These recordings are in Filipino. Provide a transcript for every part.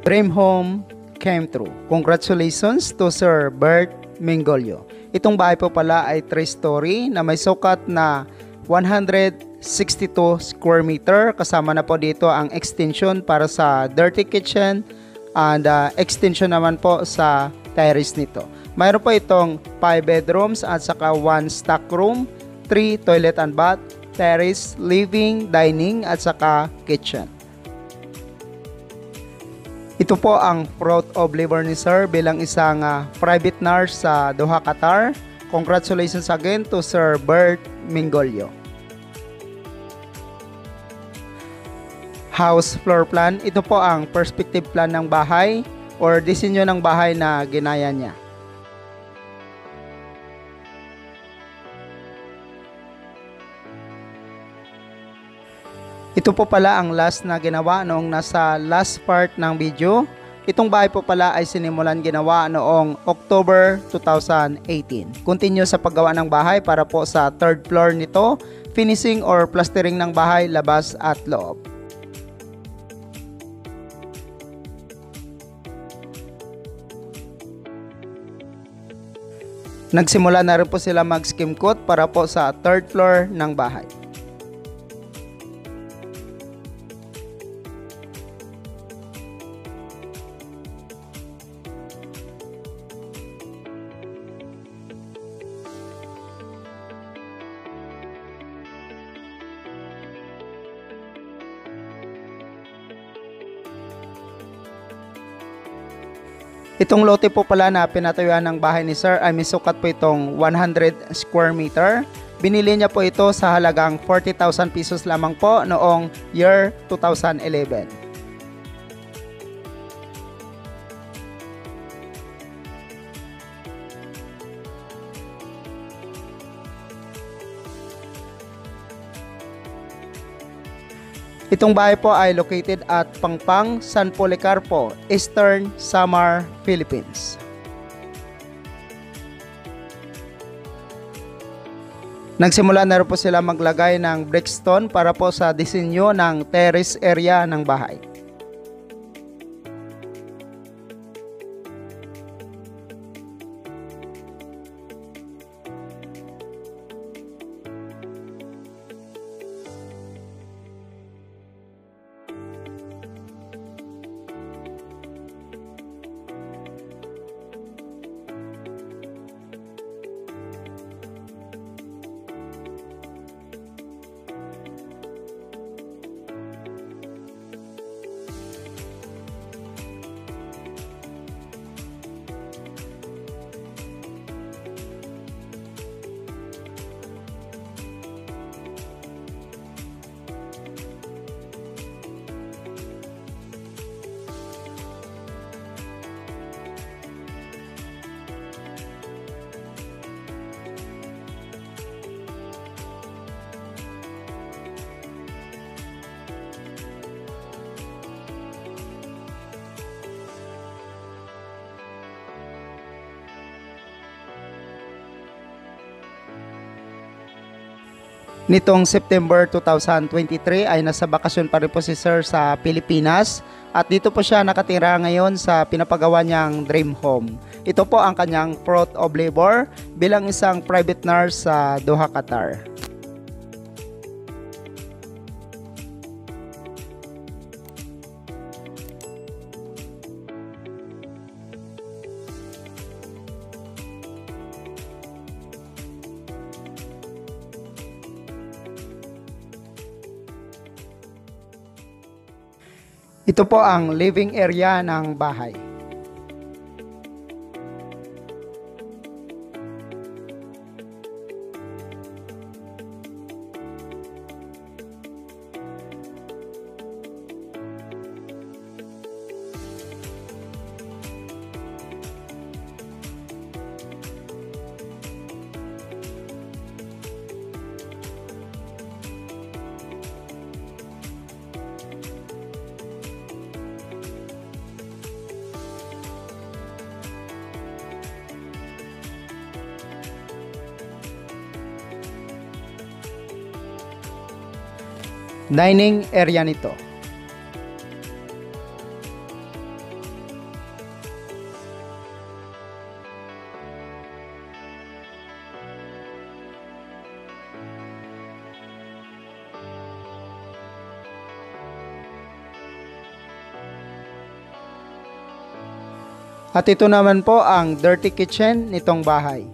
Dream home came true. Congratulations to Sir Bert Mingolio. Itong bahay po pala ay 3-story na may sukat na 162 square meter. Kasama na po dito ang extension para sa dirty kitchen and extension naman po sa terrace nito. Mayroon po itong 5 bedrooms at saka 1 stock room, 3 toilet and bath, terrace, living, dining at saka kitchen. Ito po ang proud of labor ni Sir bilang isang private nurse sa Doha, Qatar. Congratulations again to Sir Bert Mingolio. House floor plan. Ito po ang perspective plan ng bahay or disenyo ng bahay na ginaya niya. Ito po pala ang last na ginawa noong nasa last part ng video. Itong bahay po pala ay sinimulan ginawa noong October 2018. Continue sa paggawa ng bahay para po sa 3rd floor nito, finishing or plastering ng bahay labas at loob. Nagsimula na rin po sila mag-skim coat para po sa 3rd floor ng bahay. Itong lote po pala na pinatayuan ng bahay ni Sir ay may sukat po itong 100 square meter. Binili niya po ito sa halagang 40,000 pesos lamang po noong year 2011. Itong bahay po ay located at Pangpang, San Policarpo, Eastern Samar, Philippines. Nagsimula na rin po sila maglagay ng brickstone para po sa disenyo ng terrace area ng bahay. Nitong September 2023 ay nasa bakasyon pa rin po si Sir sa Pilipinas at dito po siya nakatira ngayon sa pinapagawa niyang dream home. Ito po ang kanyang fruit of labor bilang isang private nurse sa Doha, Qatar. Ito po ang living area ng bahay. Dining area nito. At ito naman po ang dirty kitchen nitong bahay.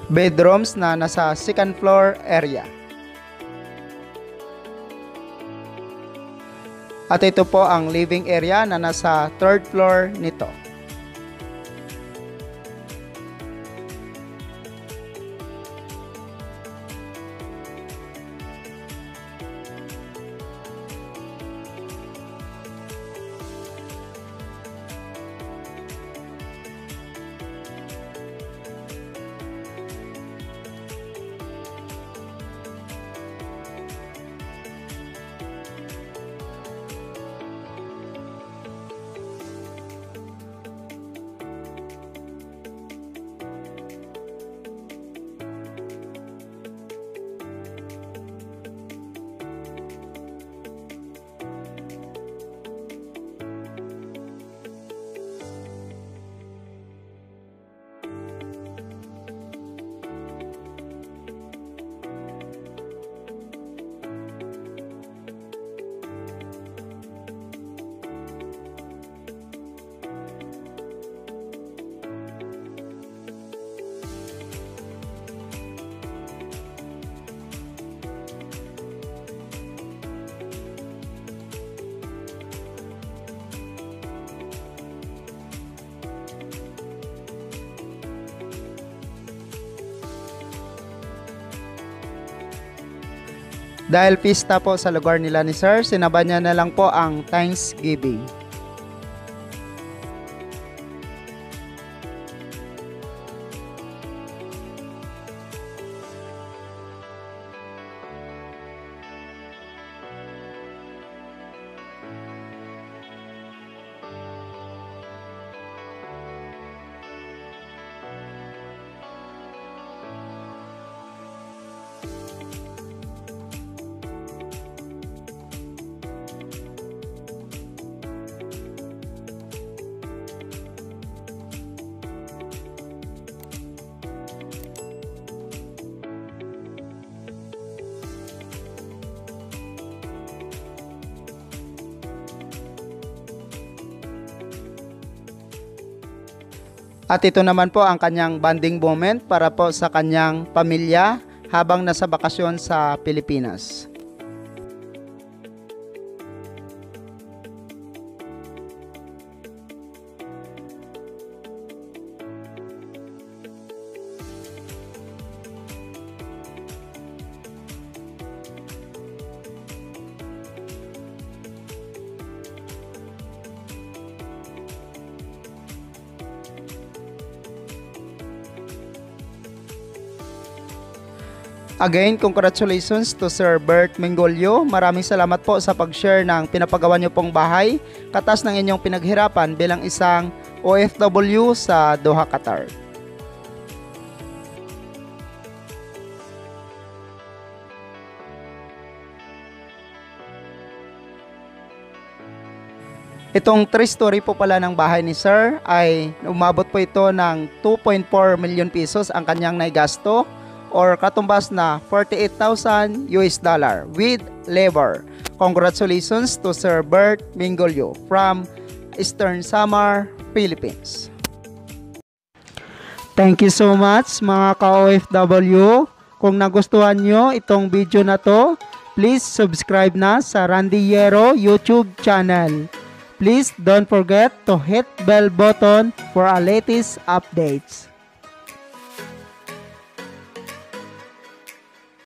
Bedrooms na nasa second floor area. At ito po ang living area na nasa third floor nito. Dahil pista po sa lugar nila ni Sir, sinaba niya na lang po ang Thanksgiving. At ito naman po ang kanyang bonding moment para po sa kanyang pamilya habang nasa bakasyon sa Pilipinas. Again, congratulations to Sir Bert Mengolio. Maraming salamat po sa pag-share ng pinapagawa niyo pong bahay, katas ng inyong pinaghirapan bilang isang OFW sa Doha, Qatar. Itong 3-story po pala ng bahay ni Sir ay umabot po ito ng 2.4 million pesos ang kanyang naigasto, or katumbas na 48,000 US dollar with labor. Congratulations to Sir Bert Mengolio from Eastern Samar, Philippines. Thank you so much mga ka-OFW. Kung nagustuhan nyo itong video na to, please subscribe na sa Randy Hierro YouTube channel. Please don't forget to hit bell button for our latest updates.